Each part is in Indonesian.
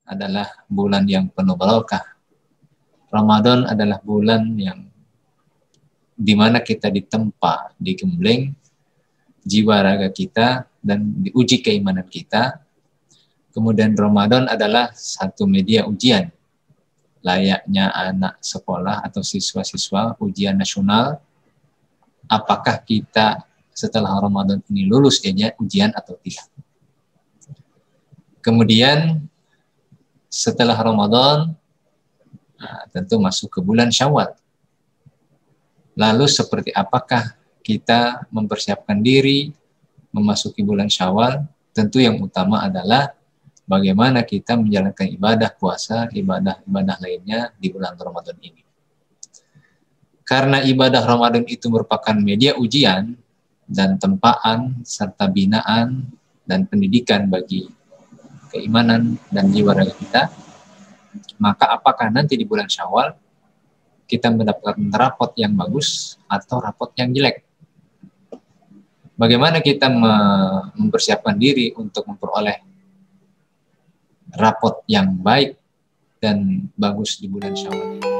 adalah bulan yang penuh barokah. Ramadan adalah bulan yang dimana kita ditempa, digembleng jiwa raga kita dan diuji keimanan kita. Kemudian Ramadan adalah satu media ujian, layaknya anak sekolah atau siswa-siswa ujian nasional. Apakah kita setelah Ramadan ini lulus ujian atau tidak? Kemudian setelah Ramadan, tentu masuk ke bulan Syawal. Lalu seperti apakah kita mempersiapkan diri memasuki bulan Syawal? Tentu yang utama adalah bagaimana kita menjalankan ibadah puasa, ibadah-ibadah lainnya di bulan Ramadan ini. Karena ibadah Ramadan itu merupakan media ujian dan tempaan serta binaan dan pendidikan bagi keimanan dan jiwa raga kita, maka apakah nanti di bulan Syawal kita mendapatkan rapot yang bagus atau rapot yang jelek? Bagaimana kita mempersiapkan diri untuk memperoleh rapot yang baik dan bagus di bulan Syawal ini?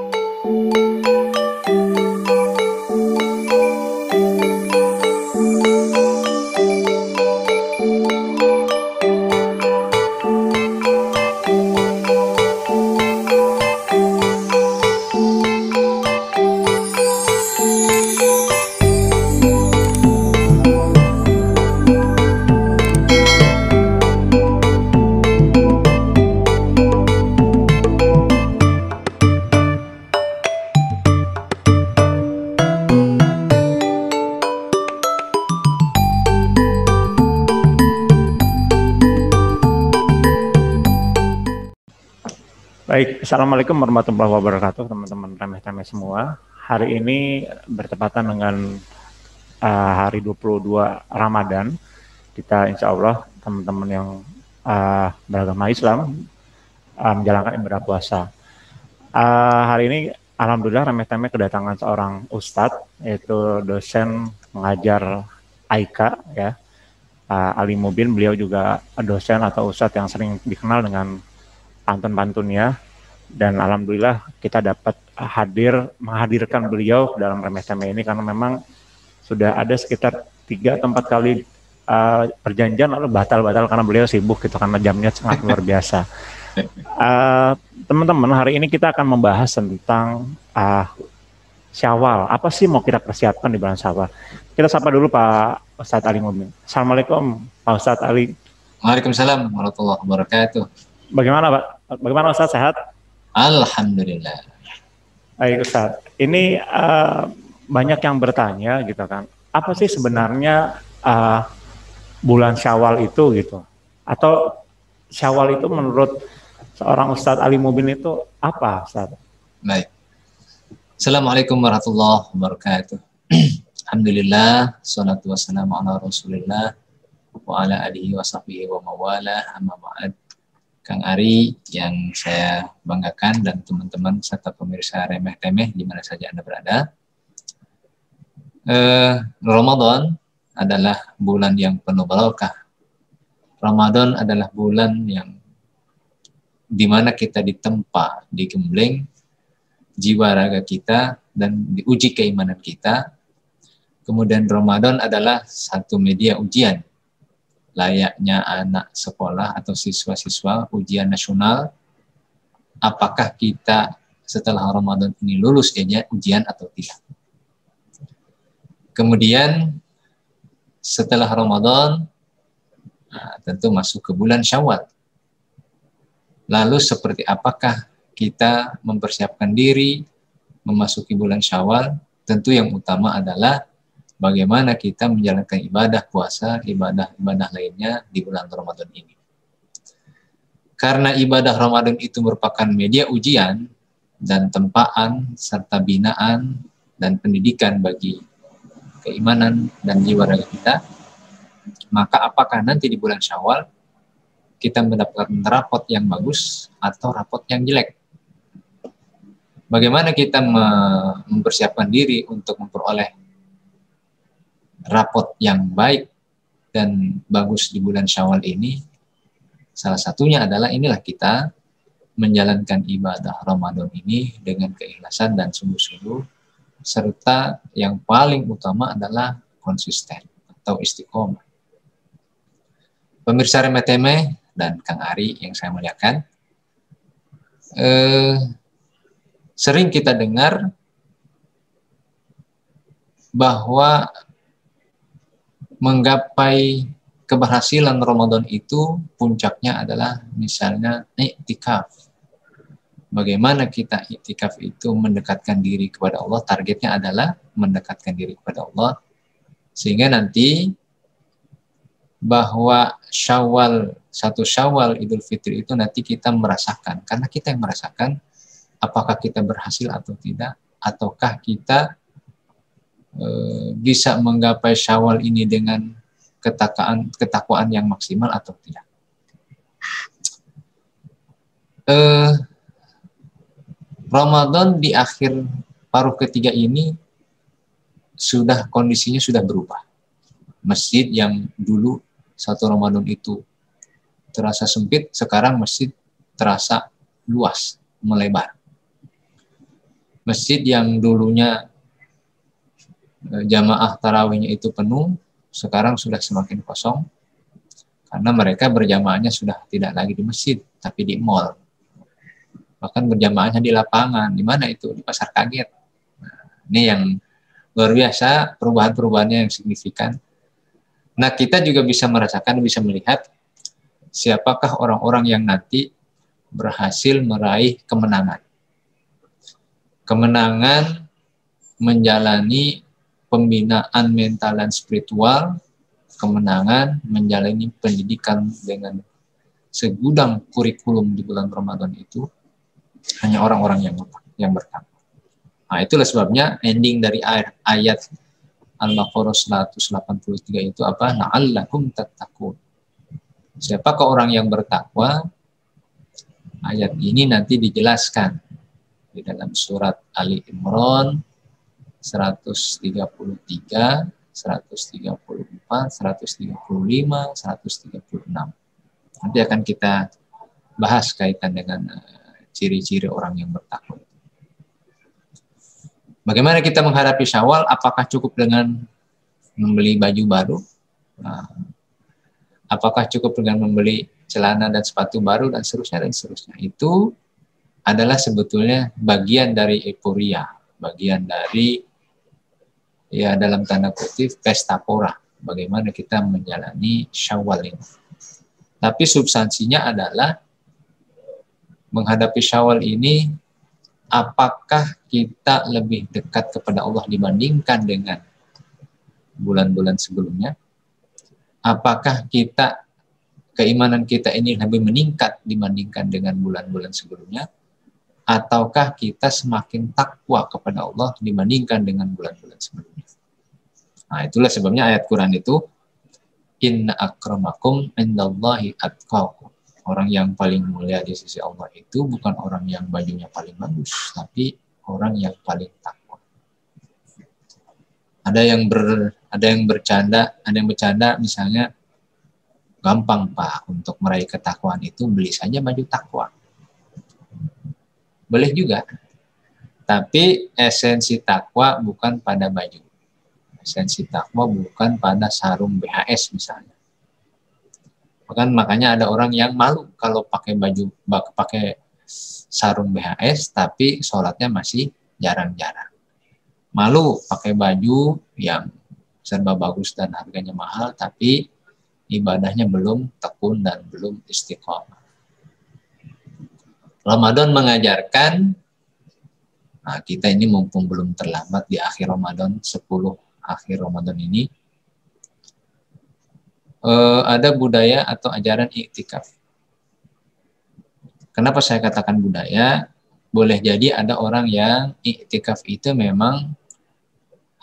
Baik, Assalamualaikum warahmatullahi wabarakatuh teman-teman remeh-temeh semua. Hari ini bertepatan dengan hari 22 Ramadan. Kita insya Allah teman-teman yang beragama Islam menjalankan ibadah puasa. Hari ini alhamdulillah remeh-temeh kedatangan seorang ustadz, yaitu dosen mengajar AIKA ya. Ali Mubin, beliau juga dosen atau ustadz yang sering dikenal dengan pantun-pantunnya, dan alhamdulillah kita dapat menghadirkan beliau dalam remeh-temeh ini karena memang sudah ada sekitar 3 atau 4 kali perjanjian lalu batal karena beliau sibuk gitu, karena jamnya sangat luar biasa. Teman-teman, hari ini kita akan membahas tentang Syawal. Apa sih mau kita persiapkan di bulan Syawal? Kita sapa dulu Pak Ustadz Ali Mubin. Assalamualaikum Pak Ustadz Ali. Waalaikumsalam warahmatullahi wabarakatuh. Bagaimana Pak? Bagaimana Ustadz, sehat? Alhamdulillah. Baik Ustadz, ini banyak yang bertanya gitu kan, apa sih sebenarnya bulan Syawal itu gitu? Atau Syawal itu menurut seorang Ustadz Ali Mubin itu apa Ustadz? Baik. Assalamualaikum warahmatullahi wabarakatuh. Alhamdulillah, salatu wassalamu ala rasulillah wa ala alihi wa sahbihi wa mawala, amma ba'd. Kang Ari yang saya banggakan dan teman-teman serta pemirsa remeh-temeh di mana saja Anda berada. Ramadan adalah bulan yang penuh barokah. Ramadan adalah bulan yang dimana kita ditempa, digembleng jiwa raga kita dan diuji keimanan kita. Kemudian Ramadan adalah satu media ujian, layaknya anak sekolah atau siswa-siswa ujian nasional. Apakah kita setelah Ramadan ini lulus ujian atau tidak? Kemudian setelah Ramadan, tentu masuk ke bulan Syawal. Lalu seperti apakah kita mempersiapkan diri memasuki bulan Syawal? Tentu yang utama adalah bagaimana kita menjalankan ibadah puasa, ibadah-ibadah lainnya di bulan Ramadan ini. Karena ibadah Ramadan itu merupakan media ujian dan tempaan serta binaan dan pendidikan bagi keimanan dan jiwa raga kita, maka apakah nanti di bulan Syawal kita mendapatkan rapot yang bagus atau rapot yang jelek? Bagaimana kita mempersiapkan diri untuk memperoleh rapot yang baik dan bagus di bulan Syawal ini? Salah satunya adalah inilah kita menjalankan ibadah Ramadan ini dengan keikhlasan dan sungguh-sungguh, serta yang paling utama adalah konsisten atau istiqomah. Pemirsa Remeteme dan Kang Ari yang saya muliakan, sering kita dengar bahwa menggapai keberhasilan Ramadan itu puncaknya adalah misalnya iktikaf. Bagaimana kita iktikaf itu mendekatkan diri kepada Allah, targetnya adalah mendekatkan diri kepada Allah, sehingga nanti bahwa satu Syawal Idul Fitri itu nanti kita merasakan, karena kita yang merasakan apakah kita berhasil atau tidak, ataukah kita bisa menggapai Syawal ini dengan ketakwaan yang maksimal atau tidak. Ramadan di akhir paruh ketiga ini kondisinya sudah berubah. Masjid yang dulu satu Ramadan itu terasa sempit, sekarang masjid terasa luas, melebar. Masjid yang dulunya jamaah tarawihnya itu penuh, sekarang sudah semakin kosong, karena mereka berjamaahnya sudah tidak lagi di masjid, tapi di mall. Bahkan berjamaahnya di lapangan. Di mana itu? Di pasar kaget. Nah, ini yang luar biasa, perubahan-perubahannya yang signifikan. Nah, kita juga bisa merasakan, bisa melihat siapakah orang-orang yang nanti berhasil meraih kemenangan. Kemenangan menjalani pembinaan mental dan spiritual, kemenangan menjalani pendidikan dengan segudang kurikulum di bulan Ramadan itu hanya orang-orang yang bertakwa. Nah, itulah sebabnya ending dari ayat Al-Baqarah 183 itu apa? La'allakum tattaqun. Siapakah orang yang bertakwa? Ayat ini nanti dijelaskan di dalam surat Ali Imran 133, 134, 135, 136. Nanti akan kita bahas kaitan dengan ciri-ciri orang yang bertakwa. Bagaimana kita menghadapi Syawal? Apakah cukup dengan membeli baju baru? Nah, apakah cukup dengan membeli celana dan sepatu baru dan seterusnya dan seterusnya? Itu adalah sebetulnya bagian dari euforia, bagian dari dalam tanda kutip pesta pora, bagaimana kita menjalani Syawal ini. Tapi substansinya adalah menghadapi Syawal ini, apakah kita lebih dekat kepada Allah dibandingkan dengan bulan-bulan sebelumnya? Apakah keimanan kita ini lebih meningkat dibandingkan dengan bulan-bulan sebelumnya? Ataukah kita semakin takwa kepada Allah dibandingkan dengan bulan-bulan sebelumnya? Nah, itulah sebabnya ayat Quran itu inna akramakum indallahi atqakum. Orang yang paling mulia di sisi Allah itu bukan orang yang bajunya paling bagus, tapi orang yang paling takwa. Ada yang bercanda misalnya, gampang Pak untuk meraih ketakwaan itu beli saja baju takwa. Boleh juga. Tapi esensi takwa bukan pada baju. Esensi takwa bukan pada sarung BHS misalnya. Bahkan makanya ada orang yang malu kalau pakai sarung BHS tapi sholatnya masih jarang-jarang. Malu pakai baju yang serba bagus dan harganya mahal tapi ibadahnya belum tekun dan belum istiqomah. Ramadan mengajarkan, nah kita ini mumpung belum terlambat di akhir Ramadan, 10 akhir Ramadan ini, ada budaya atau ajaran iktikaf. Kenapa saya katakan budaya? Boleh jadi ada orang yang iktikaf itu memang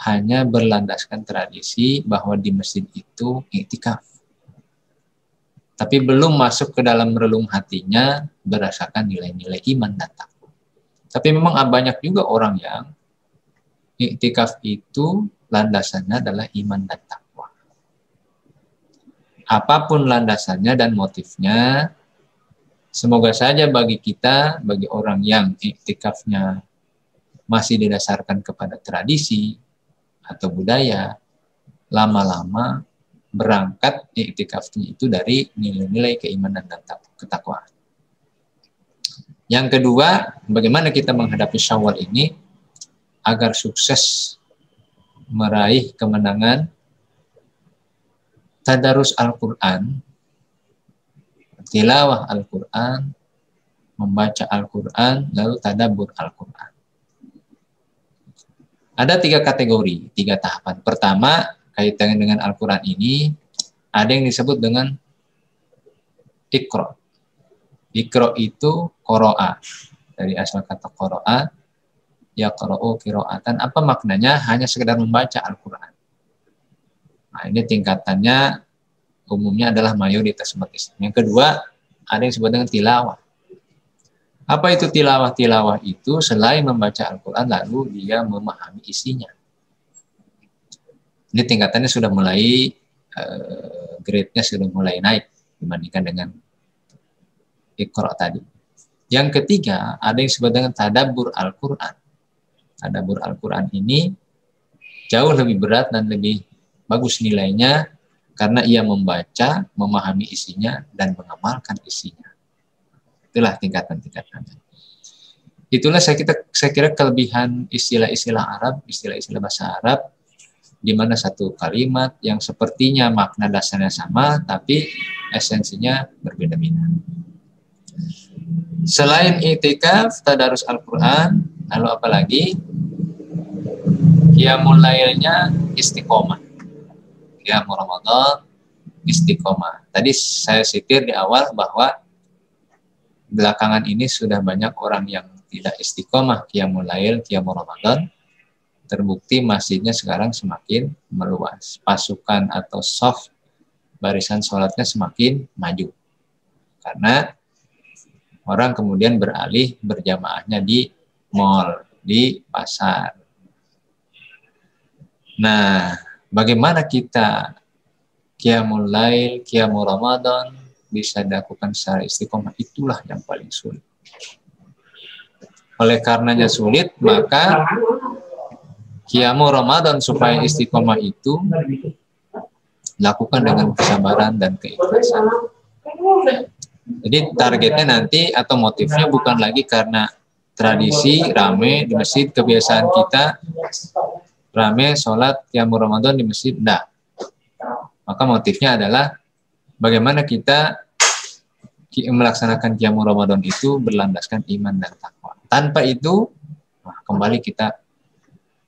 hanya berlandaskan tradisi bahwa di masjid itu iktikaf. Tapi belum masuk ke dalam relung hatinya berdasarkan nilai-nilai iman dan takwa. Tapi memang banyak juga orang yang iktikaf itu landasannya adalah iman dan takwa. Apapun landasannya dan motifnya, Semoga saja bagi kita, bagi orang yang iktikafnya masih didasarkan kepada tradisi atau budaya, lama-lama berangkat iktikafnya itu dari nilai-nilai keimanan dan ketakwaan. Yang kedua, bagaimana kita menghadapi Syawal ini agar sukses meraih kemenangan tadarus Al-Quran, tilawah Al-Quran, membaca Al-Quran, lalu tadabbur Al-Quran. Ada 3 kategori, 3 tahapan. Pertama, kaitannya dengan Al-Quran ini, ada yang disebut dengan Iqra. Iqra itu qoro'a. Dari asal kata qoro'a, yaqra'u qira'atan. Apa maknanya? Hanya sekedar membaca Al-Quran. Nah, ini tingkatannya umumnya adalah mayoritas umat Islam. Yang kedua, ada yang disebut dengan tilawah. Apa itu tilawah? Tilawah itu selain membaca Al-Quran, lalu dia memahami isinya. Ini tingkatannya sudah mulai, grade-nya sudah mulai naik dibandingkan dengan Iqra tadi. Yang ketiga, ada yang disebut dengan tadabbur Al-Quran. Tadabbur Al-Quran ini jauh lebih berat dan lebih bagus nilainya karena ia membaca, memahami isinya, dan mengamalkan isinya. Itulah tingkatan-tingkatannya. Itulah saya kira kelebihan istilah-istilah Arab, istilah-istilah bahasa Arab, di mana satu kalimat yang sepertinya makna dasarnya sama, tapi esensinya berbeda-beda. Selain i'tikaf, tadarus Al-Quran, lalu apa lagi? Qiyamul lailnya istiqomah. Qiyamul Ramadan istiqomah. Tadi saya sitir di awal bahwa belakangan ini sudah banyak orang yang tidak istiqomah qiyamul lail, qiyamul Ramadan. Terbukti masjidnya sekarang semakin meluas. Pasukan atau soft barisan sholatnya semakin maju. Karena orang kemudian beralih berjamaahnya di mall, di pasar. Nah, bagaimana kita qiyamul lail, qiyamul Ramadan bisa dilakukan secara istiqomah, itulah yang paling sulit. Oleh karenanya sulit, maka qiyamul Ramadan supaya istiqomah itu lakukan dengan kesabaran dan keikhlasan. Jadi targetnya nanti atau motifnya bukan lagi karena tradisi rame di masjid, kebiasaan kita rame sholat qiyamul Ramadan di masjid, enggak. Maka motifnya adalah bagaimana kita melaksanakan qiyamul Ramadan itu berlandaskan iman dan takwa. Tanpa itu, kembali kita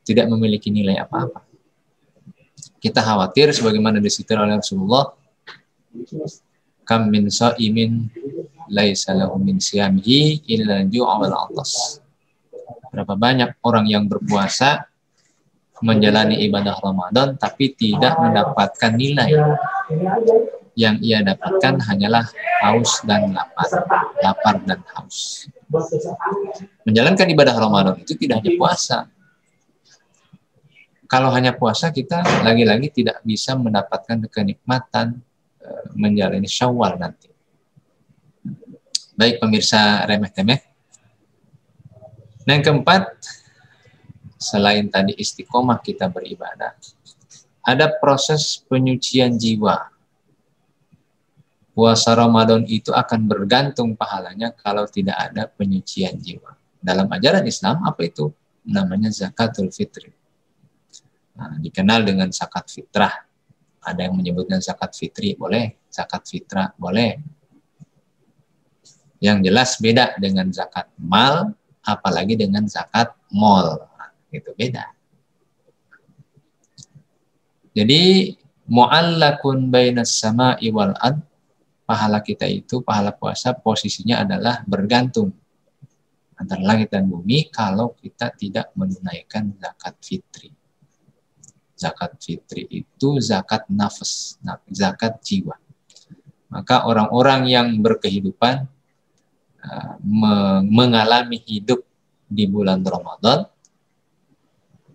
tidak memiliki nilai apa-apa. Kita khawatir sebagaimana disitir oleh Rasulullah, kam min sha'imin laisa lahu min siyamihi illa ju'a wal 'atas. Berapa banyak orang yang berpuasa menjalani ibadah Ramadan tapi tidak mendapatkan nilai. Yang ia dapatkan hanyalah haus dan lapar dan haus. Menjalankan ibadah Ramadan itu tidak hanya puasa. Kalau hanya puasa, kita lagi-lagi tidak bisa mendapatkan kenikmatan menjalani Syawal nanti. Baik pemirsa remeh-temeh. Nah, yang keempat, selain tadi istiqomah kita beribadah, ada proses penyucian jiwa. Puasa Ramadan itu akan bergantung pahalanya kalau tidak ada penyucian jiwa. Dalam ajaran Islam, apa itu? Namanya zakatul fitri. Nah, dikenal dengan zakat fitrah. Ada yang menyebutnya zakat fitri, boleh. Zakat fitrah, boleh. Yang jelas beda dengan zakat mal, apalagi dengan zakat mall. Nah, itu beda. Jadi, mu'allakun bainas sama'i wal ard, pahala kita itu, pahala puasa, posisinya adalah bergantung antara langit dan bumi kalau kita tidak menunaikan zakat fitri. Zakat fitri itu zakat nafas, zakat jiwa. Maka orang-orang yang berkehidupan mengalami hidup di bulan Ramadan,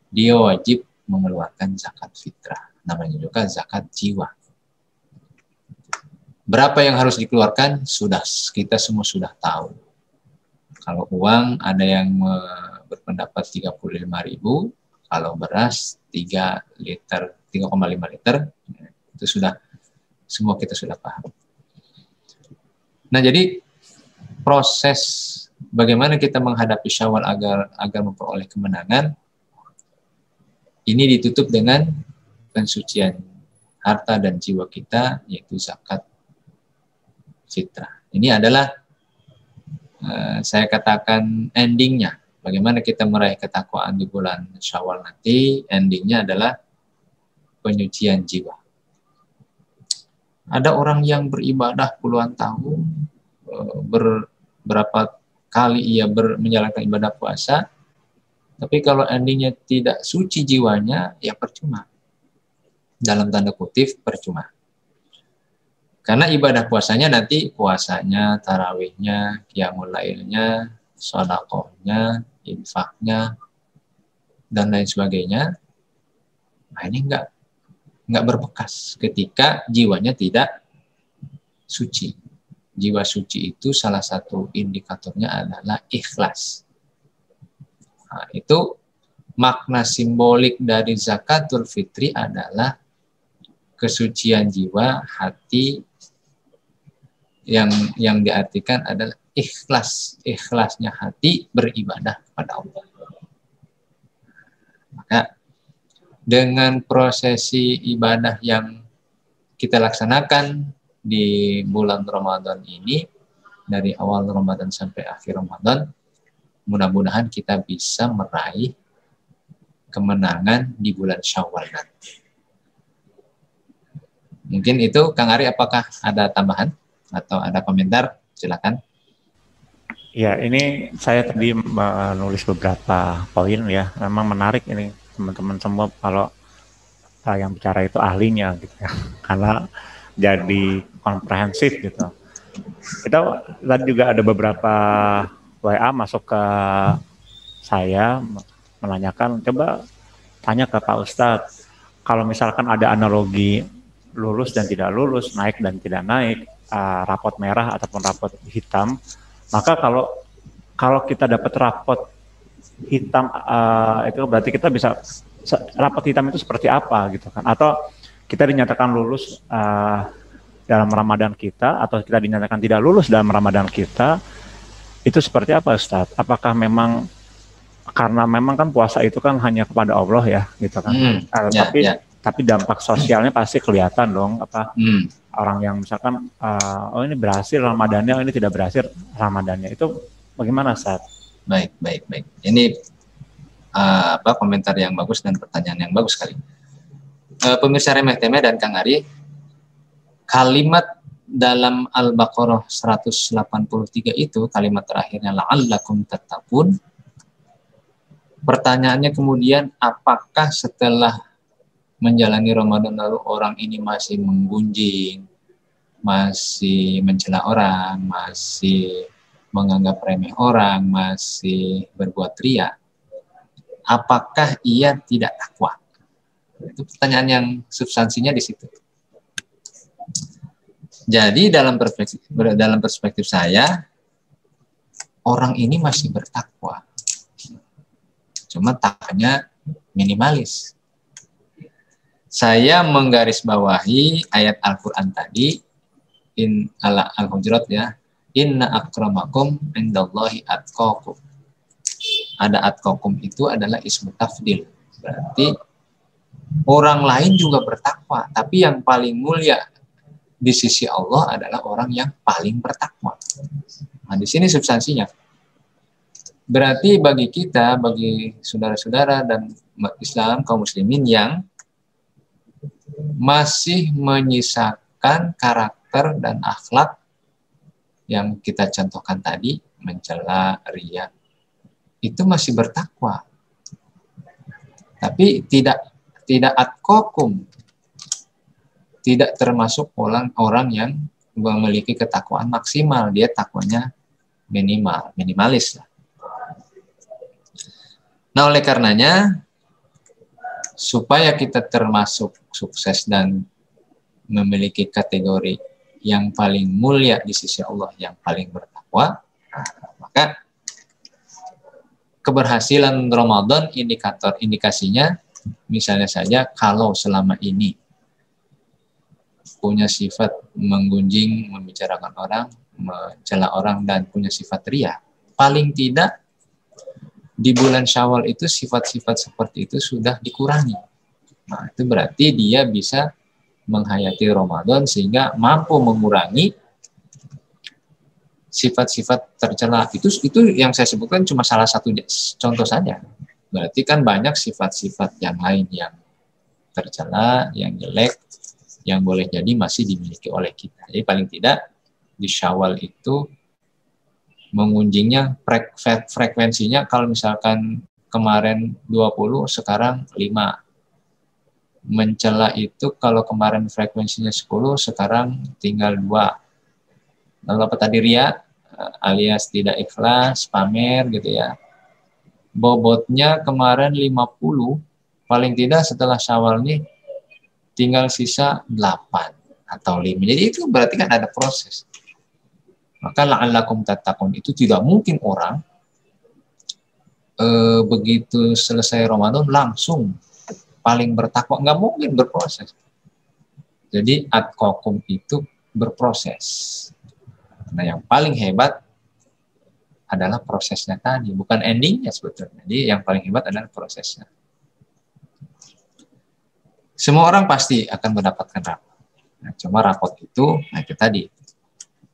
dia wajib mengeluarkan zakat fitrah. Namanya juga zakat jiwa. Berapa yang harus dikeluarkan? Sudah, kita semua sudah tahu. Kalau uang ada yang berpendapat 35.000, kalau beras 3,5 liter, itu sudah semua kita sudah paham. Nah, jadi proses bagaimana kita menghadapi Syawal agar memperoleh kemenangan ini ditutup dengan pensucian harta dan jiwa kita, yaitu zakat fitrah. Ini adalah saya katakan endingnya. Bagaimana kita meraih ketakwaan di bulan Syawal nanti, endingnya adalah penyucian jiwa. Ada orang yang beribadah puluhan tahun, berapa kali ia menjalankan ibadah puasa, tapi kalau endingnya tidak suci jiwanya, ya percuma. Dalam tanda kutip, percuma. Karena ibadah puasanya nanti, puasanya, tarawihnya, qiyamul lailnya, sedekahnya, infaknya, dan lain sebagainya, nah ini nggak berbekas ketika jiwanya tidak suci. Jiwa suci itu salah satu indikatornya adalah ikhlas. Nah, itu makna simbolik dari zakatul fitri adalah kesucian jiwa, hati, yang diartikan adalah ikhlas. Ikhlasnya hati beribadah kepada Allah. Maka dengan prosesi ibadah yang kita laksanakan di bulan Ramadan ini, dari awal Ramadan sampai akhir Ramadan, mudah-mudahan kita bisa meraih kemenangan di bulan Syawal nanti. Mungkin itu, Kang Ari, apakah ada tambahan atau ada komentar? Silakan. Ya, ini saya tadi menulis beberapa poin ya. Memang menarik ini teman-teman semua kalau yang bicara itu ahlinya gitu ya. Karena jadi komprehensif gitu. Kita tadi juga ada beberapa WA masuk ke saya menanyakan, coba tanya ke Pak Ustadz, kalau misalkan ada analogi lulus dan tidak lulus, naik dan tidak naik, rapot merah ataupun rapot hitam, maka kalau kita dapat rapot hitam itu berarti kita bisa, rapot hitam itu seperti apa gitu kan, atau kita dinyatakan lulus dalam Ramadan kita, atau kita dinyatakan tidak lulus dalam Ramadan kita, itu seperti apa Ustadz? Apakah memang karena memang kan puasa itu kan hanya kepada Allah ya gitu kan, tapi dampak sosialnya pasti kelihatan dong, orang yang misalkan oh ini berhasil Ramadannya, oh ini tidak berhasil Ramadannya, itu bagaimana Ustadz? Baik. Ini komentar yang bagus dan pertanyaan yang bagus sekali. Pemirsa Remeh Temeh dan Kang Ari, kalimat dalam Al-Baqarah 183 itu, kalimat terakhirnya la'allakum tattaqun. Pertanyaannya kemudian, apakah setelah menjalani Ramadan lalu orang ini masih menggunjing, masih mencela orang, masih menganggap remeh orang, masih berbuat ria, apakah ia tidak takwa? Itu pertanyaan yang substansinya di situ. Jadi dalam perspektif saya, orang ini masih bertakwa, cuma takwanya minimalis. Saya menggarisbawahi ayat Al-Quran tadi, Al-Hujurat ya, inna akramakum indallahi atqakum. Ada atqakum itu adalah ismu tafdil, berarti orang lain juga bertakwa, tapi yang paling mulia di sisi Allah adalah orang yang paling bertakwa. Nah, di sini substansinya. Berarti bagi kita, bagi saudara-saudara dan umat Islam, kaum muslimin yang masih menyisakan karakter dan akhlak yang kita contohkan tadi, mencela, riya, itu masih bertakwa. Tapi tidak atqakum, tidak termasuk orang yang memiliki ketakwaan maksimal, dia takwanya minimalis lah. Nah, oleh karenanya, supaya kita termasuk sukses dan memiliki kategori yang paling mulia di sisi Allah, yang paling bertakwa, maka keberhasilan Ramadan indikasinya misalnya saja kalau selama ini punya sifat menggunjing, membicarakan orang, mencela orang, dan punya sifat ria, paling tidak di bulan Syawal itu sifat-sifat seperti itu sudah dikurangi. Nah, itu berarti dia bisa menghayati Ramadan sehingga mampu mengurangi sifat-sifat tercela. Itu yang saya sebutkan cuma salah satu contoh saja. Berarti kan banyak sifat-sifat yang lain yang tercela, yang jelek, yang boleh jadi masih dimiliki oleh kita. Jadi paling tidak di Syawal itu mengunjingnya frekuensinya kalau misalkan kemarin 20, sekarang 5. Mencela itu kalau kemarin frekuensinya 10, sekarang tinggal 2. Lalu apa tadi, ria alias tidak ikhlas, pamer gitu ya. Bobotnya kemarin 50, paling tidak setelah Syawal nih tinggal sisa 8 atau 5. Jadi itu berarti kan ada proses. Maka la'allakum tattaqun itu tidak mungkin orang begitu selesai Ramadan langsung paling bertakwa, nggak mungkin, berproses. Jadi atqakum itu berproses. Nah, yang paling hebat adalah prosesnya tadi, bukan endingnya sebetulnya. Jadi yang paling hebat adalah prosesnya. Semua orang pasti akan mendapatkan rapot. Nah, cuma rapot itu, nah itu tadi,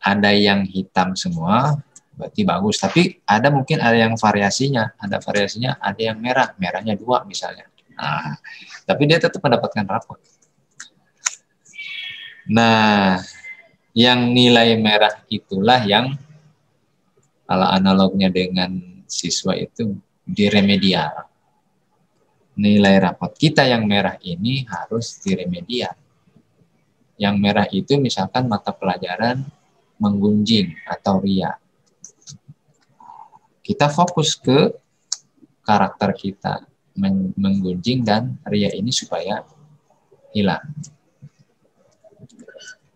ada yang hitam semua, berarti bagus. Tapi mungkin ada yang variasinya, ada yang merah, merahnya 2 misalnya. Nah, tapi dia tetap mendapatkan rapot. Nah, yang nilai merah itulah yang kalau analognya dengan siswa itu diremedial. Nilai rapot kita yang merah ini harus diremedial. Yang merah itu misalkan mata pelajaran menggunjing atau ria. Kita fokus ke karakter kita menggunjing dan ria ini supaya hilang.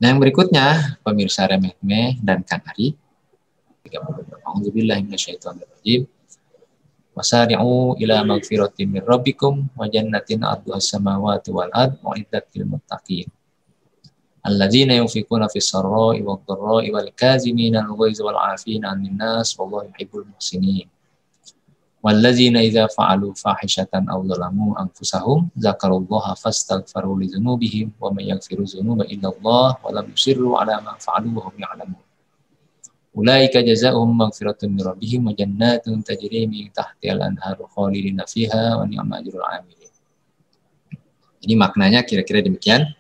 Nah, yang berikutnya, pemirsa Remeh dan Kang Ari, 30. A'udzubillahi minasyaitonirrajim. Wasari'u ila magfiratin min rabbikum wa jannatin 'arduhas samawati wal ard u'iddat lil muttaqin. Alladzina yunfiquna fis sarra'i wad dharra'i wal kazimina al-ghaiza wal 'afina 'anil nas wallahu yuhibbul muhsinin. Walladzina idza fa'alu fahishatan aw zalamu anfusahum dzakarullaha fastaghfiru li dzunubihim wa may yaghfiru dzunuba illa Allah wa lam yusirru 'ala ma fa'alu wa hum ya'lamun. Ulaika jazaohum maghfiratun min rabbihim wa jannatun tajri min tahtiha al-anharu khalidina fiha wa ni'ma ajrul 'amilin. Ini maknanya kira-kira demikian.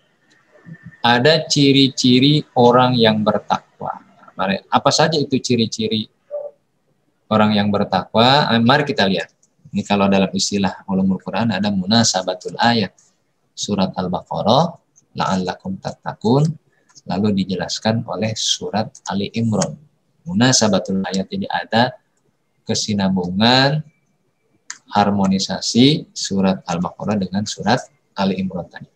Ada ciri-ciri orang yang bertakwa. Apa saja itu ciri-ciri orang yang bertakwa? Mari kita lihat. Ini kalau dalam istilah ulumul Quran ada munasabatul ayat. Surat Al-Baqarah, la'allakum tattaqun, lalu dijelaskan oleh surat Ali Imran. Munasabatul ayat ini ada kesinambungan, harmonisasi surat Al-Baqarah dengan surat Ali Imran tadi.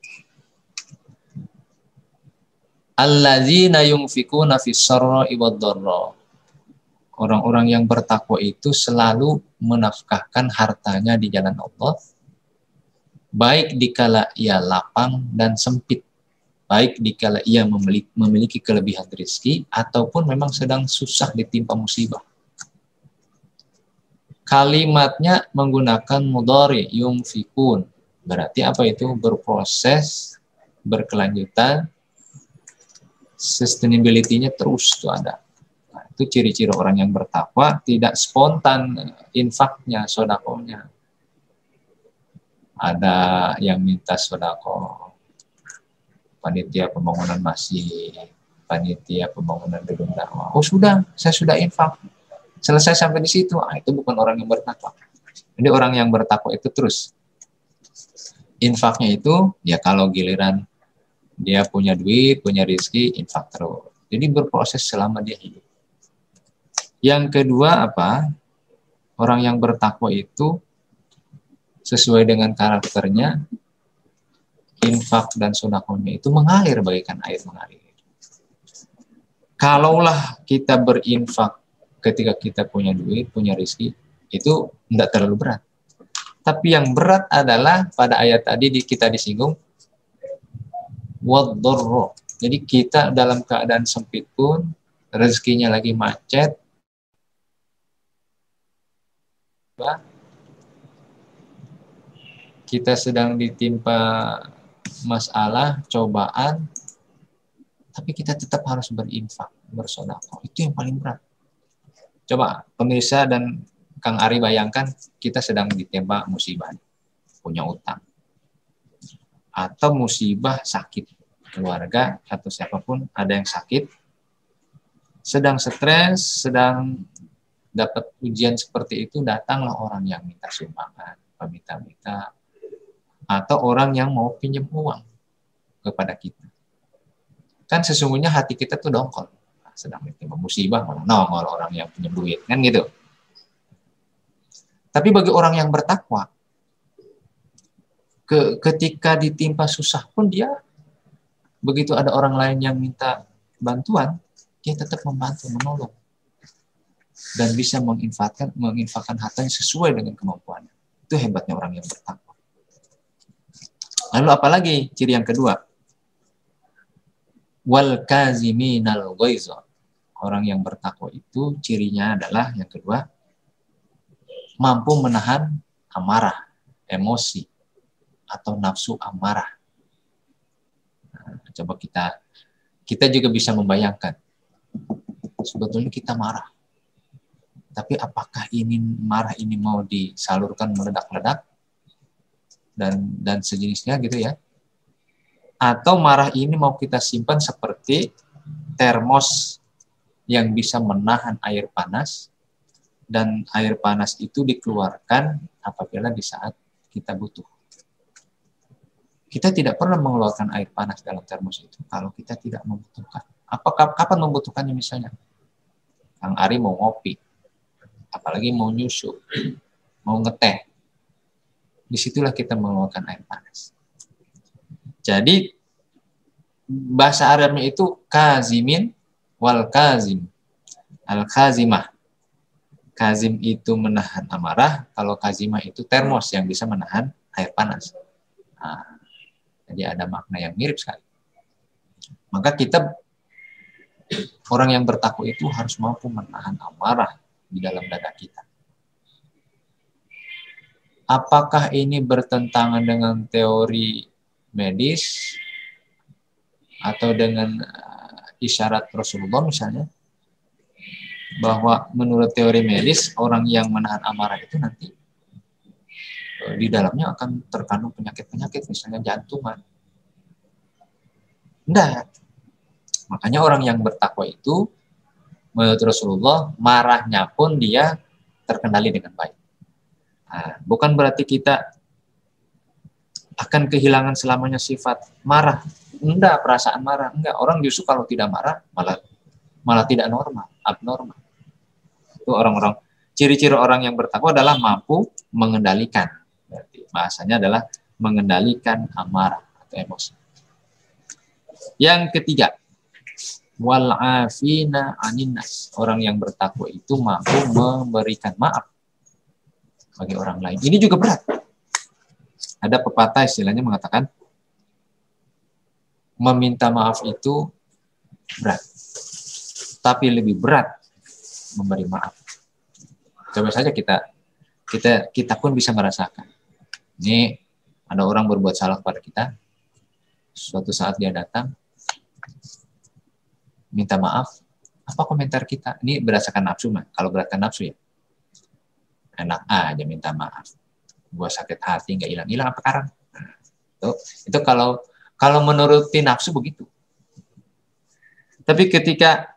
Alladzina yunfikuna fis sarra'i wad dharra. Orang-orang yang bertakwa itu selalu menafkahkan hartanya di jalan Allah, baik dikala ia lapang dan sempit, baik dikala ia memiliki kelebihan rezeki ataupun memang sedang susah ditimpa musibah. Kalimatnya menggunakan mudhari, yunfikun. Berarti apa itu? Berproses, berkelanjutan, sustainability-nya terus itu ada. Itu ciri-ciri orang yang bertakwa, tidak spontan infaknya, sodakohnya. Ada yang minta sodakoh, panitia pembangunan masjid, panitia pembangunan gedung dakwah. Oh sudah, saya sudah infak, selesai sampai di situ. Itu bukan orang yang bertakwa. Jadi orang yang bertakwa itu terus. Infaknya itu, ya kalau giliran dia punya duit, punya rezeki, infak terus. Jadi berproses selama dia hidup. Yang kedua apa? Orang yang bertakwa itu sesuai dengan karakternya, infak dan sedekahnya itu mengalir bagaikan air mengalir. Kalaulah kita berinfak ketika kita punya duit, punya rezeki, itu tidak terlalu berat. Tapi yang berat adalah pada ayat tadi kita disinggung wad-dharra. Jadi kita dalam keadaan sempit pun, rezekinya lagi macet, kita sedang ditimpa masalah, cobaan, tapi kita tetap harus berinfak, bersedekah. Itu yang paling berat. Coba pemirsa dan Kang Ari bayangkan kita sedang ditimpa musibah, punya utang, atau musibah sakit, keluarga atau siapapun ada yang sakit, sedang stres, sedang dapat ujian seperti itu, datanglah orang yang minta sumbangan, peminta-minta, atau orang yang mau pinjam uang kepada kita. Kan sesungguhnya hati kita tuh dongkol. Sedang ditimpa musibah, malah nongol orang yang punya duit, kan gitu. Tapi bagi orang yang bertakwa, ketika ditimpa susah pun dia, begitu ada orang lain yang minta bantuan, dia tetap membantu, menolong. Dan bisa menginfakkan hartanya sesuai dengan kemampuannya. Itu hebatnya orang yang bertakwa. Lalu apalagi ciri yang kedua? Wal kaziminal ghaiza. Orang yang bertakwa itu cirinya adalah yang kedua, mampu menahan amarah, emosi atau nafsu amarah. Nah, coba kita juga bisa membayangkan, sebetulnya kita marah, tapi apakah marah ini mau disalurkan meledak-ledak dan sejenisnya gitu ya? Atau marah ini mau kita simpan seperti termos yang bisa menahan air panas, dan air panas itu dikeluarkan apabila di saat kita butuh. Kita tidak pernah mengeluarkan air panas dalam termos itu kalau kita tidak membutuhkan. Kapan membutuhkannya misalnya? Kang Ari mau ngopi, apalagi mau nyusu, mau ngeteh. Disitulah kita mengeluarkan air panas. Jadi bahasa Arabnya itu kazimin wal kazim. Al-kazimah. Kazim itu menahan amarah, kalau kazimah itu termos yang bisa menahan air panas. Nah, jadi ada makna yang mirip sekali. Maka kita, orang yang bertakwa itu harus mampu menahan amarah di dalam dada kita. Apakah ini bertentangan dengan teori medis atau dengan isyarat Rasulullah misalnya, bahwa menurut teori medis orang yang menahan amarah itu nanti di dalamnya akan terkandung penyakit-penyakit, misalnya jantungan. Enggak. Makanya orang yang bertakwa itu menurut Rasulullah marahnya pun dia terkendali dengan baik. Nah, bukan berarti kita akan kehilangan selamanya sifat marah. Enggak, perasaan marah. Enggak, orang justru kalau tidak marah malah tidak normal, abnormal. Itu orang-orang, ciri-ciri orang yang bertakwa adalah mampu mengendalikan. Berarti bahasanya adalah mengendalikan amarah atau emosi. Yang ketiga, wal afina aninnas. Orang yang bertakwa itu mampu memberikan maaf bagi orang lain. Ini juga berat. Ada pepatah istilahnya mengatakan meminta maaf itu berat, tapi lebih berat memberi maaf. Coba saja kita pun bisa merasakan. Ini ada orang berbuat salah kepada kita, suatu saat dia datang minta maaf. Apa komentar kita? Ini berdasarkan nafsu, mah. Kalau berdasarkan nafsu ya, enak aja minta maaf. Gua sakit hati nggak hilang-hilang apa sekarang? Nah, itu kalau menuruti nafsu begitu. Tapi ketika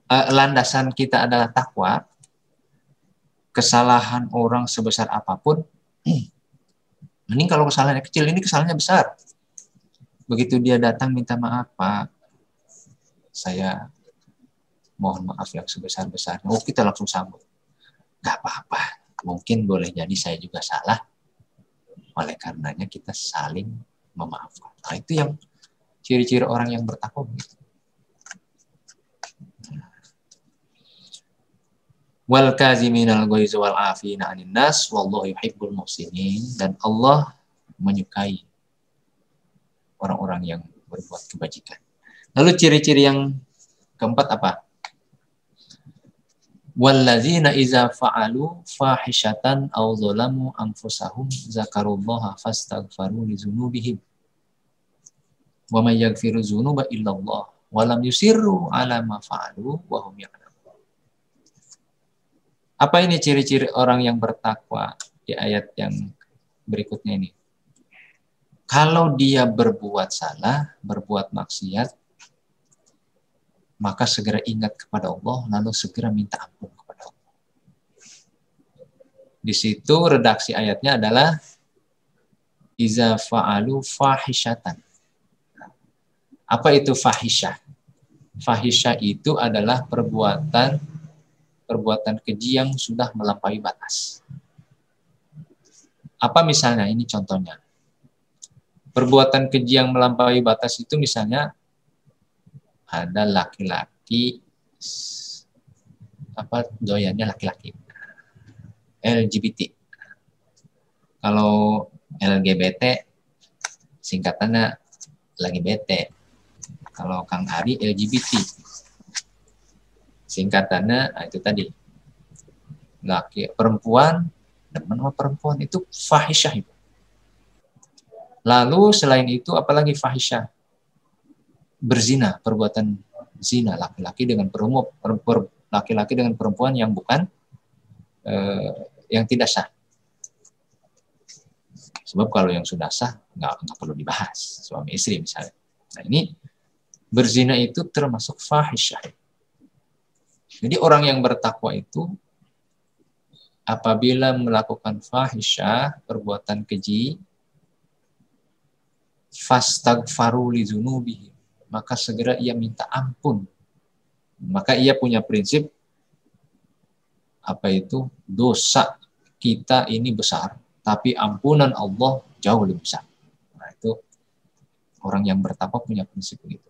landasan kita adalah takwa, kesalahan orang sebesar apapun, mending kalau kesalahannya kecil, ini kesalahannya besar. Begitu dia datang minta maaf, Pak, saya mohon maaf yang sebesar-besarnya. Oh, kita langsung sambut. Gak apa-apa, mungkin boleh jadi saya juga salah. Oleh karenanya kita saling memaafkan. Nah, itu yang ciri-ciri orang yang bertakwa. wal kaziminal ghaiz wal afina 'anil nas wallahu yuhibbul muhsinin, dan Allah menyukai orang-orang yang berbuat kebajikan. Lalu ciri-ciri yang keempat apa? Wallazina iza fa'alu fahishatan aw zalamu anfusahum zakarullaha fastaghfaru li dzunubihim wa may yaghfiru dzunuba illallah wa lam yusirru ala ma fa'alu wa hum ya'lamun. Apa ini ciri-ciri orang yang bertakwa di ayat yang berikutnya ini? Kalau dia berbuat salah, berbuat maksiat, maka segera ingat kepada Allah, lalu segera minta ampun kepada Allah. Di situ redaksi ayatnya adalah iza fa'alu fahishatan. Apa itu fahisyah? Fahisyah itu adalah perbuatan keji yang sudah melampaui batas. Apa misalnya? Ini contohnya. Perbuatan keji yang melampaui batas itu misalnya ada laki-laki doyannya laki-laki LGBT. Kalau LGBT singkatannya lagi bete. Kalau Kang Ari LGBT singkatannya itu tadi laki perempuan demen sama perempuan, itu fahisyah itu. Lalu selain itu apalagi fahisyah? Berzina, perbuatan zina laki-laki dengan perempuan yang bukan yang tidak sah. Sebab kalau yang sudah sah nggak perlu dibahas, suami istri misalnya. Nah ini berzina itu termasuk fahisyah. Jadi orang yang bertakwa itu apabila melakukan fahisyah, perbuatan keji, fastaghfaru li dzunubihim, maka segera ia minta ampun. Maka ia punya prinsip apa itu? Dosa kita ini besar, tapi ampunan Allah jauh lebih besar. Nah, itu orang yang bertakwa punya prinsip begitu.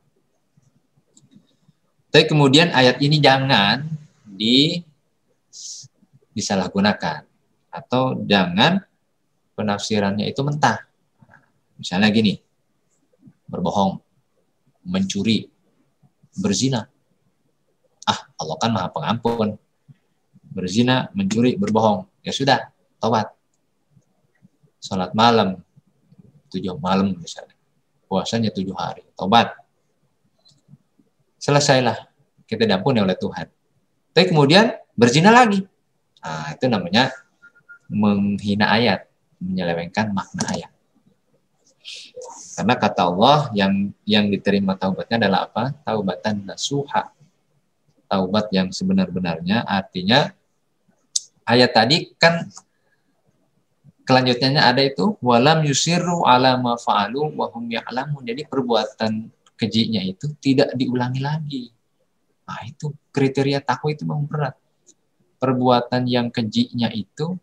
Tapi kemudian ayat ini jangan disalahgunakan atau jangan penafsirannya itu mentah. Misalnya gini, berbohong, mencuri, berzina. Allah kan Maha Pengampun. Berzina, mencuri, berbohong. Ya sudah, tobat. Salat malam, 7 malam misalnya. Puasanya 7 hari. Tobat. Selesailah. Kita diampuni oleh Tuhan. Tapi kemudian berzina lagi. Nah, itu namanya menghina ayat. Menyelewengkan makna ayat. Karena kata Allah yang diterima taubatnya adalah apa? Taubatan nasuha. Taubat yang sebenar-benarnya, artinya ayat tadi kan kelanjutannya ada itu walam yusirru ala ma fa'alu wa hum ya'lamun. Jadi perbuatan kejinya itu tidak diulangi lagi. Nah, itu kriteria takwa itu memang berat. Perbuatan yang kejinya itu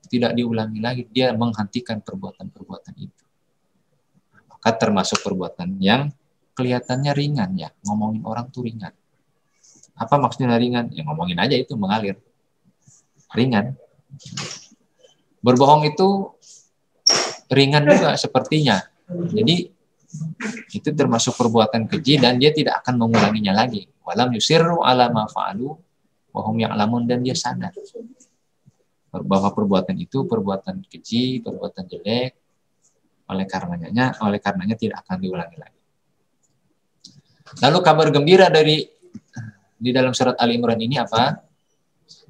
tidak diulangi lagi, dia menghentikan perbuatan-perbuatan itu. Maka termasuk perbuatan yang kelihatannya ringan ya, ngomongin orang tuh ringan. Apa maksudnya ringan? Ya ngomongin aja itu mengalir. Ringan. Berbohong itu ringan juga sepertinya. Jadi itu termasuk perbuatan keji dan dia tidak akan mengulanginya lagi. Walam yusirru ala ma fa'alu wa hum ya'lamun, dan dia sadar bahwa perbuatan itu perbuatan keji, perbuatan jelek. Oleh karenanya tidak akan diulangi lagi. Lalu kabar gembira di dalam surat Ali Imran ini apa?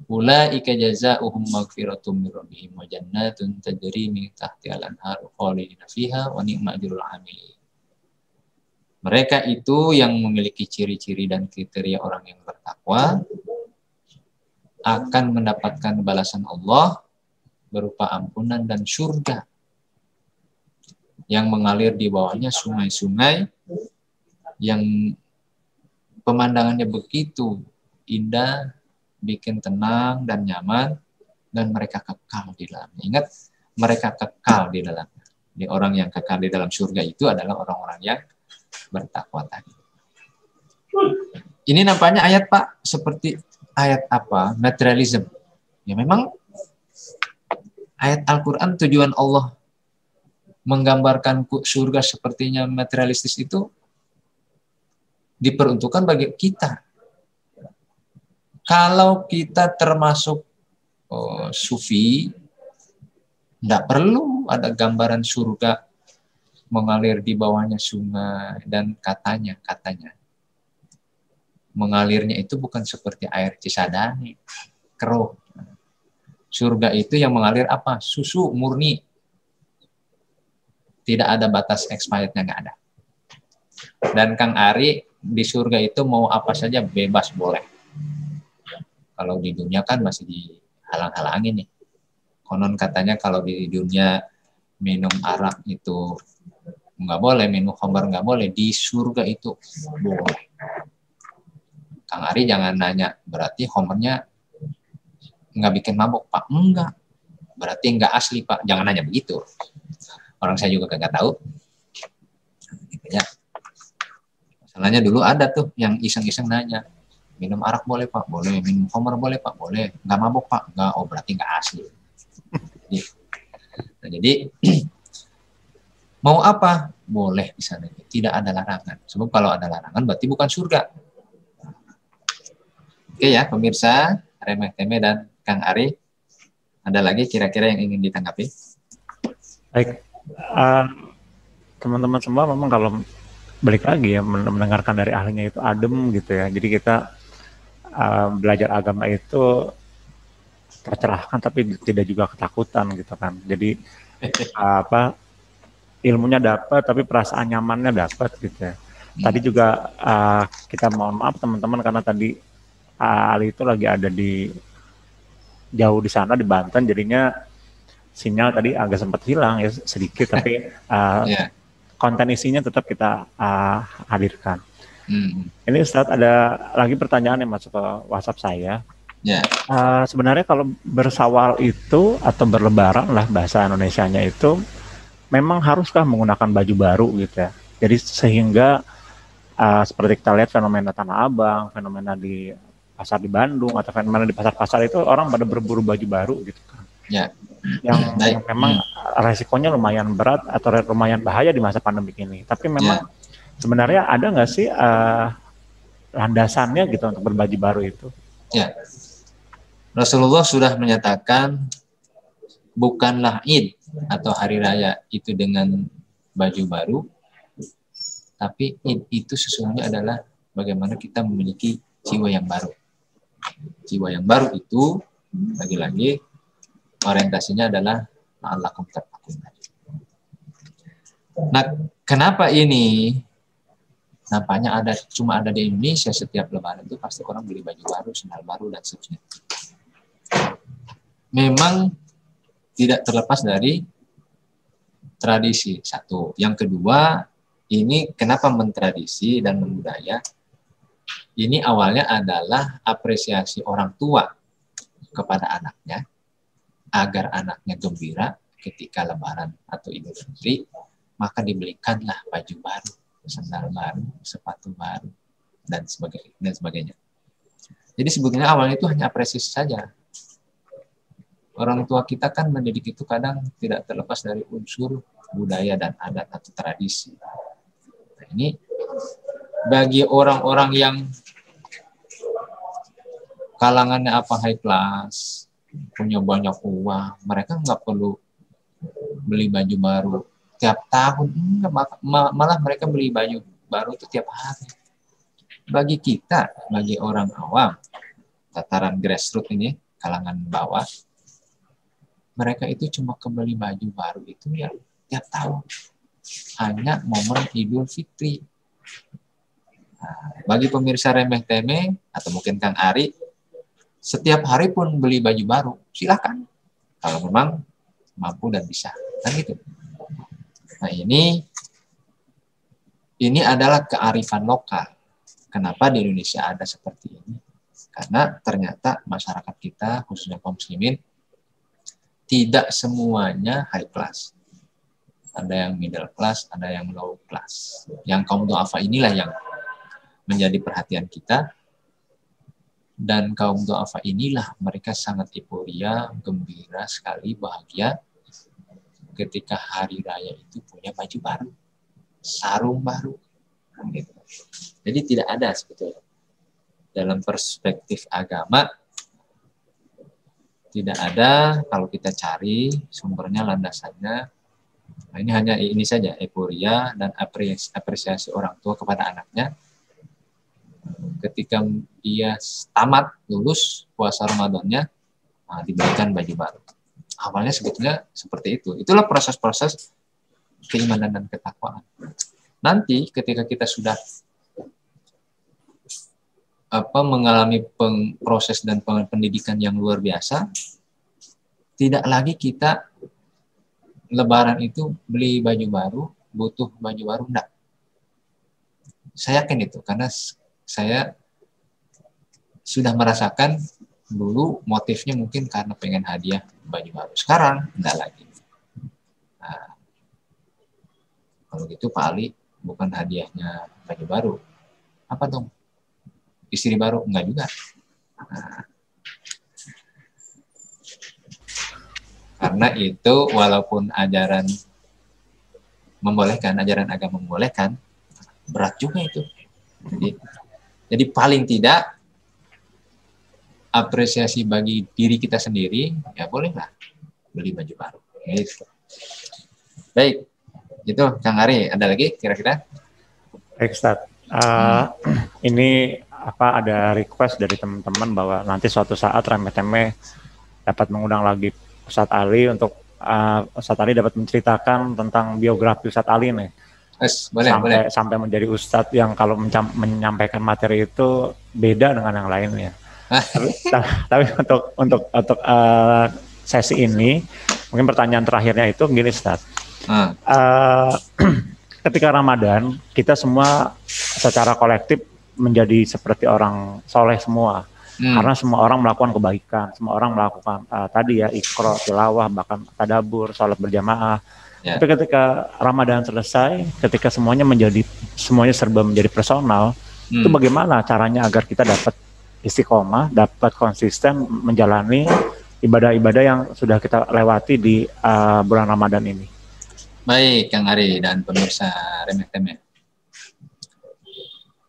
Ulaika jazaohum maghfiratum mir rabbihim wa jannatun tajri min tahtiha al-anhar khalidina fiha wa ni'ma ajrul 'amilin. Mereka itu yang memiliki ciri-ciri dan kriteria orang yang bertakwa akan mendapatkan balasan Allah berupa ampunan dan surga yang mengalir di bawahnya sungai-sungai yang pemandangannya begitu indah, bikin tenang dan nyaman, dan mereka kekal di dalamnya. Ingat, mereka kekal di dalamnya. Jadi orang yang kekal di dalam surga itu adalah orang-orang yang bertakwa tadi. Ini nampaknya ayat Pak seperti ayat apa? Materialism. Ya memang ayat Al-Quran tujuan Allah menggambarkan surga sepertinya materialistis itu diperuntukkan bagi kita. Kalau kita termasuk sufi, tidak perlu ada gambaran surga mengalir di bawahnya sungai dan katanya mengalirnya itu bukan seperti air Cisadane, keruh. Surga itu yang mengalir apa? Susu murni. Tidak ada batas expirednya, nggak ada. Dan Kang Ari, di surga itu mau apa saja bebas boleh. Kalau di dunia kan masih dihalang-halangin nih. Konon katanya kalau di dunia minum arak itu nggak boleh, minum khamar nggak boleh, di surga itu boleh. Kang Ari jangan nanya, berarti khamrnya nggak bikin mabuk, Pak? Enggak. Berarti nggak asli, Pak. Jangan nanya begitu. Orang saya juga kagak tahu. Gitu ya. Masalahnya dulu ada tuh yang iseng-iseng nanya, minum arak boleh, Pak? Boleh. Minum khamr boleh, Pak? Boleh. Nggak mabuk, Pak? Nggak. Oh, berarti nggak asli. Nah, jadi mau apa? Boleh di sana. Tidak ada larangan. Sebab kalau ada larangan berarti bukan surga. Oke ya, pemirsa, Remeh Temeh dan Kang Ari, ada lagi kira-kira yang ingin ditanggapi? Baik, teman-teman semua memang kalau balik lagi ya mendengarkan dari ahlinya itu adem gitu ya. Jadi kita belajar agama itu tercerahkan tapi tidak juga ketakutan gitu kan. Jadi ilmunya dapat tapi perasaan nyamannya dapat gitu ya. Tadi juga kita mohon maaf teman-teman karena tadi Ali itu lagi ada jauh di sana di Banten, jadinya sinyal tadi agak sempat hilang ya sedikit tapi konten isinya tetap kita hadirkan. Ini Ustadz ada lagi pertanyaan yang masuk ke WhatsApp saya. Sebenarnya kalau bersawal itu atau berlebaran lah bahasa Indonesianya itu memang haruskah menggunakan baju baru gitu ya? Jadi sehingga seperti kita lihat fenomena Tanah Abang, fenomena di pasar di Bandung atau fenomena di pasar-pasar itu orang pada berburu baju baru gitu kan. Yang memang resikonya lumayan berat atau lumayan bahaya di masa pandemi ini. Tapi memang sebenarnya ada nggak sih landasannya gitu untuk berbaju baru itu? Rasulullah sudah menyatakan bukanlah Id atau hari raya itu dengan baju baru, tapi Id itu sesungguhnya adalah bagaimana kita memiliki jiwa yang baru. Jiwa yang baru itu lagi-lagi orientasinya adalah la'allakum tattaqun. Nah, kenapa ini nampaknya cuma ada di Indonesia? Setiap lebaran itu pasti orang beli baju baru, sandal baru dan seterusnya. Memang tidak terlepas dari tradisi satu. Yang kedua, ini kenapa mentradisi dan membudaya? Ini awalnya adalah apresiasi orang tua kepada anaknya, agar anaknya gembira ketika lebaran atau Idul Fitri, maka dibelikanlah baju baru, sandal baru, sepatu baru, dan sebagainya. Jadi sebetulnya awalnya itu hanya apresiasi saja. Orang tua kita kan mendidik itu kadang tidak terlepas dari unsur budaya dan adat atau tradisi. Nah, ini bagi orang-orang yang kalangannya high class, punya banyak uang, mereka nggak perlu beli baju baru tiap tahun, malah mereka beli baju baru itu tiap hari. Bagi kita, bagi orang awam, tataran grassroots ini, kalangan bawah, mereka itu cuma kembali baju baru itu ya tiap tahun, hanya momen Idul Fitri. Nah, bagi pemirsa Remeh Temeh atau mungkin Kang Ari, setiap hari pun beli baju baru, silakan. Kalau memang mampu dan bisa, kan gitu. Nah ini adalah kearifan lokal. Kenapa di Indonesia ada seperti ini? Karena ternyata masyarakat kita, khususnya kaum muslimin, tidak semuanya high class. Ada yang middle class, ada yang low class. Yang kaum du'afa inilah yang menjadi perhatian kita. Dan kaum du'afa inilah mereka sangat euforia, gembira sekali, bahagia ketika hari raya itu punya baju baru, sarung baru. Gitu. Jadi tidak ada sebetulnya dalam perspektif agama, tidak ada. Kalau kita cari sumbernya, landasannya, nah ini hanya ini saja, euforia dan apresiasi orang tua kepada anaknya ketika dia tamat lulus puasa Ramadannya, nah, diberikan baju baru. Awalnya sebetulnya seperti itu. Itulah proses-proses keimanan dan ketakwaan. Nanti ketika kita sudah mengalami proses dan pendidikan yang luar biasa, tidak lagi kita Lebaran itu beli baju baru, butuh baju baru, enggak. Saya yakin itu, karena saya sudah merasakan dulu motifnya mungkin karena pengen hadiah baju baru. Sekarang enggak lagi. Nah, kalau gitu Pak Ali bukan hadiahnya baju baru. Apa dong? Istri baru? Enggak juga. Nah, karena itu walaupun ajaran membolehkan, ajaran agama membolehkan, berat juga itu. Jadi paling tidak apresiasi bagi diri kita sendiri, ya bolehlah beli baju baru. Gitu. Baik, itu Kang Ari, ada lagi kira-kira? Baik, Ustaz. Ini ada request dari teman-teman bahwa nanti suatu saat Remeh-Temeh dapat mengundang lagi Ustadz Ali untuk Ustadz Ali dapat menceritakan tentang biografi Ustadz Ali nih. Boleh. Sampai menjadi Ustadz yang kalau menyampaikan materi itu beda dengan yang lainnya. tapi untuk sesi ini mungkin pertanyaan terakhirnya itu gini, Ustadz. Ketika Ramadan kita semua secara kolektif menjadi seperti orang soleh semua. Karena semua orang melakukan kebaikan, semua orang melakukan tadi ya Iqra, tilawah, bahkan tadabbur, sholat berjamaah. Yeah. Tapi ketika Ramadan selesai, ketika semuanya serba menjadi personal, itu bagaimana caranya agar kita dapat istiqomah, dapat konsisten menjalani ibadah-ibadah yang sudah kita lewati di bulan Ramadan ini? Baik, Kang Ari dan pemirsa Remeh-Temeh.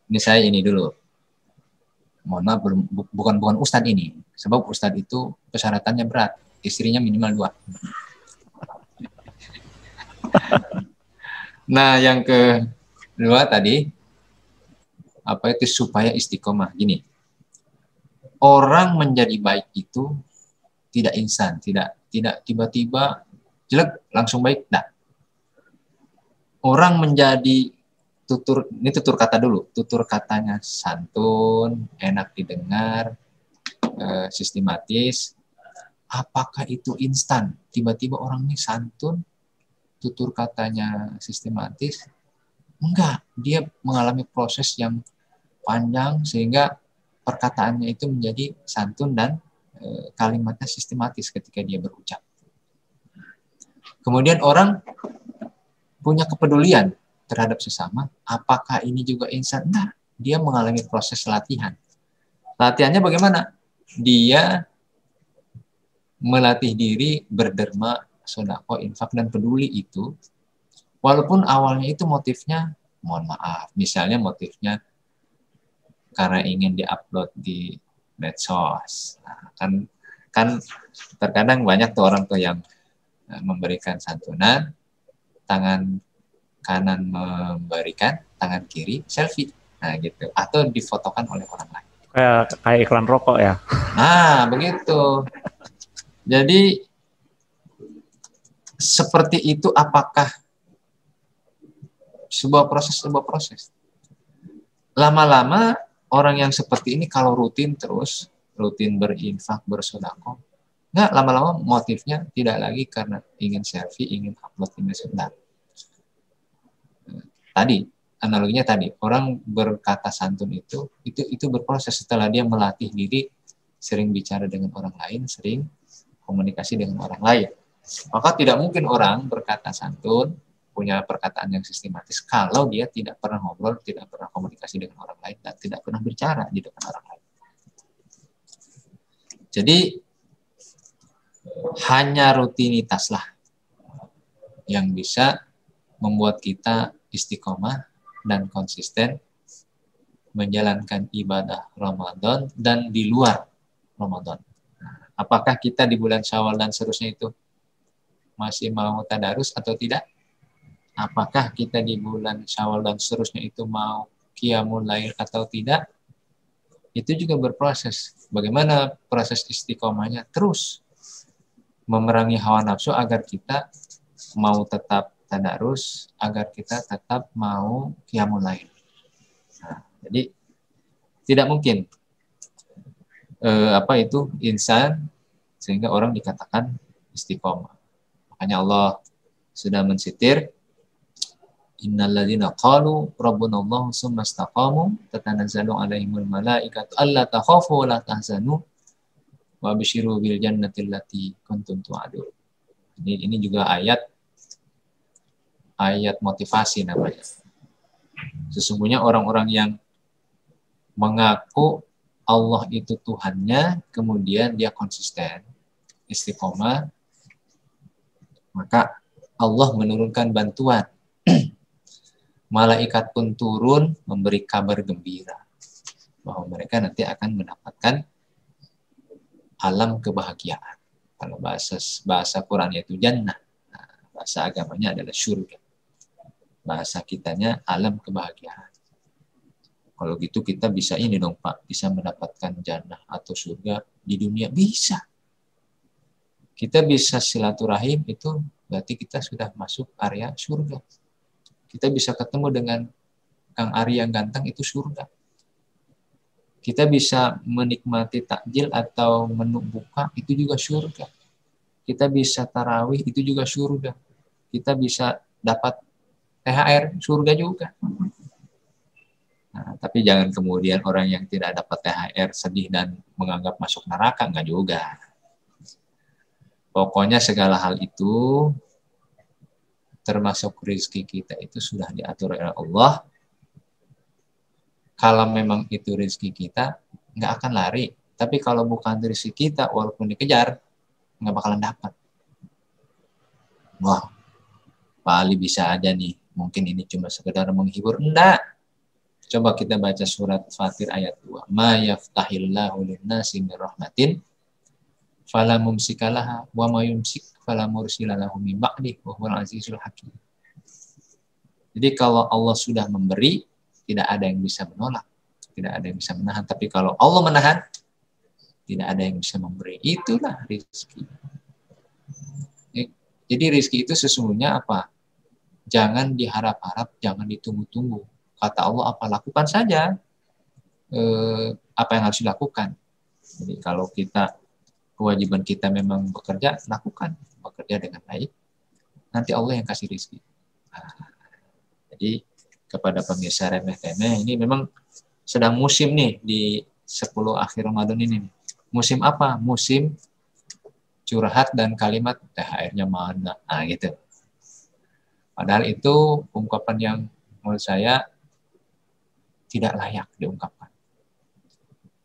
Ini saya ini dulu. Mohon maaf, bukan Ustadz ini. Sebab Ustadz itu persyaratannya berat. Istrinya minimal 2. Nah, yang kedua tadi, supaya istiqomah. Gini, orang menjadi baik itu tidak instan, tidak tiba-tiba jelek langsung baik. Nah, orang menjadi tutur kata dulu. Tutur katanya santun, enak didengar, sistematis. Apakah itu instan? Tiba-tiba orang ini santun, tutur katanya sistematis? Enggak. Dia mengalami proses yang panjang sehingga perkataannya itu menjadi santun dan kalimatnya sistematis ketika dia berucap. Kemudian orang punya kepedulian terhadap sesama. Apakah ini juga instan? Nah, dia mengalami proses latihan. Latihannya bagaimana? Dia melatih diri berderma, sedekah, infak, dan peduli itu. Walaupun awalnya itu motifnya, mohon maaf, misalnya motifnya karena ingin diupload di medsos. Nah, kan terkadang banyak tuh orang tuh yang memberikan santunan, tangan kanan memberikan, tangan kiri selfie. Nah, gitu. Atau difotokan oleh orang lain. Kayak iklan rokok ya. Nah, begitu. Jadi seperti itu, apakah sebuah proses? Lama-lama orang yang seperti ini kalau rutin berinfak, bersedekah, nggak, lama-lama motifnya tidak lagi karena ingin selfie, ingin upload di medsos. Tadi analoginya orang berkata santun itu berproses setelah dia melatih diri, sering bicara dengan orang lain, sering komunikasi dengan orang lain. Maka tidak mungkin orang berkata santun, punya perkataan yang sistematis kalau dia tidak pernah ngobrol, tidak pernah komunikasi dengan orang lain, dan tidak pernah bicara di depan orang lain. Jadi hanya rutinitaslah yang bisa membuat kita istiqomah dan konsisten menjalankan ibadah Ramadan dan di luar Ramadan. Apakah kita di bulan Syawal dan seterusnya itu masih mau tadarus atau tidak? Apakah kita di bulan Syawal dan seterusnya itu mau qiyamul lail atau tidak? Itu juga berproses. Bagaimana proses istiqomahnya? Terus memerangi hawa nafsu agar kita mau tetap tadarus, agar kita tetap mau qiyamul lail. Nah, jadi tidak mungkin insan sehingga orang dikatakan istiqomah. Makanya Allah sudah mensitir, innalladzina qalu rabbunallahu tsumma istaqamu tatanazzalu alaihimul malaikatu alla takhafu wa la tahzanu wa abshiru bil jannati allati kuntum tu'adun. Ini juga ayat motivasi namanya. Sesungguhnya orang-orang yang mengaku Allah itu Tuhannya, kemudian dia konsisten, istiqomah, maka Allah menurunkan bantuan. Malaikat pun turun memberi kabar gembira bahwa mereka nanti akan mendapatkan alam kebahagiaan. Kalau bahasa Qurannya itu jannah, nah, bahasa agamanya adalah surga. Bahasa kitanya alam kebahagiaan. Kalau gitu kita bisa ini dong Pak, bisa mendapatkan jannah atau surga di dunia, bisa. Kita bisa silaturahim, itu berarti kita sudah masuk area surga. Kita bisa ketemu dengan Kang Ari yang ganteng, itu surga. Kita bisa menikmati takjil atau menu buka, itu juga surga. Kita bisa tarawih, itu juga surga. Kita bisa dapat THR, surga juga. Nah, tapi jangan kemudian orang yang tidak dapat THR sedih dan menganggap masuk neraka, enggak juga. Pokoknya segala hal itu, termasuk rezeki kita itu sudah diatur oleh Allah. Kalau memang itu rezeki kita, nggak akan lari. Tapi kalau bukan rezeki kita, walaupun dikejar, nggak bakalan dapat. Wah, Pak Ali bisa aja nih, mungkin ini cuma sekedar menghibur. Enggak. Coba kita baca surat Fatir ayat 2. Ma yaftahillahu lin-nasi min rahmatin fala mumsikalaha wa ma yumsik fala mursilalahu min ba'dih wa huwal azizul hakim. Jadi kalau Allah sudah memberi, tidak ada yang bisa menolak, tidak ada yang bisa menahan. Tapi kalau Allah menahan, tidak ada yang bisa memberi. Itulah rezeki. Jadi rezeki itu sesungguhnya apa? Jangan diharap-harap, jangan ditunggu-tunggu. Kata Allah apa, lakukan saja apa yang harus dilakukan. Jadi kalau kewajiban kita memang bekerja, lakukan, bekerja dengan baik, nanti Allah yang kasih rezeki. Jadi kepada pemirsa Remeh Temeh, ini memang sedang musim nih di 10 akhir Ramadan ini. Musim apa? Musim curhat dan kalimat THR-nya mana, gitu. Padahal itu ungkapan yang menurut saya tidak layak diungkapkan.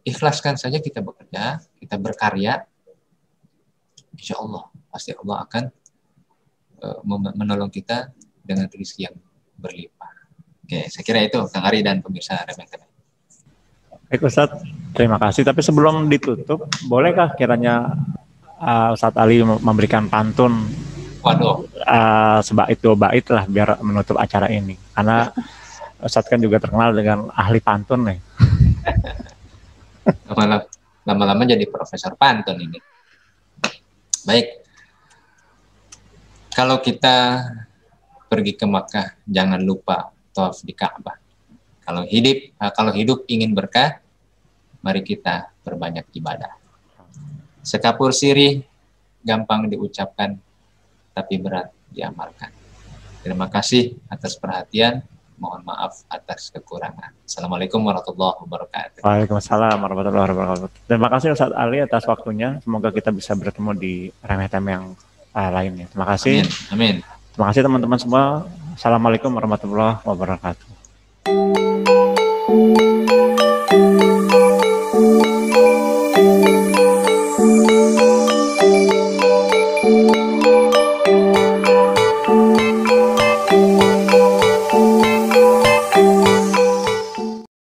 Ikhlaskan saja kita bekerja, kita berkarya, insya Allah pasti Allah akan menolong kita dengan rezeki yang berlimpah. Oke, saya kira itu Kang Ari dan pemirsa Remeh Temeh. Baik Ustadz, terima kasih. Tapi sebelum ditutup, bolehkah kiranya Ustadz Ali memberikan pantun? Waduh. Sebab itu bait lah biar menutup acara ini. Karena Ustadz kan juga terkenal dengan ahli pantun nih. Lama-lama jadi profesor pantun ini. Baik. Kalau kita pergi ke Makkah, jangan lupa tawaf di Ka'bah. Kalau hidup ingin berkah, mari kita perbanyak ibadah. Sekapur sirih, gampang diucapkan, tapi berat diamalkan. Terima kasih atas perhatian. Mohon maaf atas kekurangan. Assalamualaikum warahmatullahi wabarakatuh. Waalaikumsalam warahmatullahi wabarakatuh. Terima kasih Ustadz Ali atas waktunya. Semoga kita bisa bertemu di Remeh Temeh yang lainnya. Terima kasih. Amin. Amin. Terima kasih teman-teman semua. Assalamualaikum warahmatullahi wabarakatuh.